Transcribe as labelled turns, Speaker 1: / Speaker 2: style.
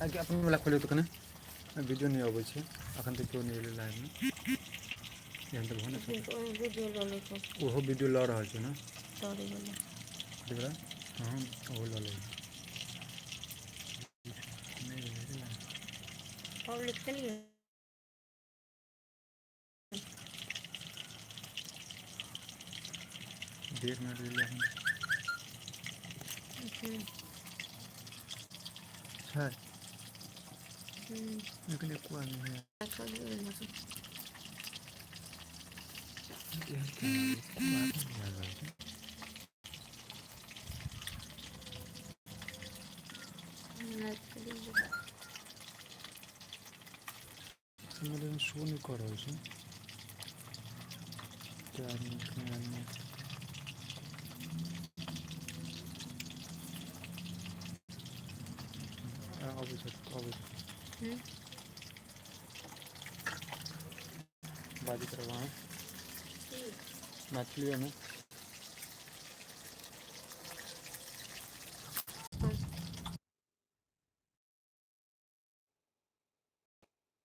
Speaker 1: आगे अपन वाला खोले तो कने वीडियो नहीं आवे छे अखन तक क्यों नहीं लाइव में यहां तक होने
Speaker 2: वीडियो लो ले को
Speaker 1: ओहो वीडियो ला रहा है ना
Speaker 2: सॉरी बोले
Speaker 1: देख रहा हां ओहो ला ले नहीं
Speaker 2: और लिखते नहीं है
Speaker 1: 1.5 मिनट ले लिया है लेकिन एक को नहीं है ये क्या बात नहीं आ रहा है मेरे शो नहीं कर रहा है क्या नहीं बाजी करवा मछली है ना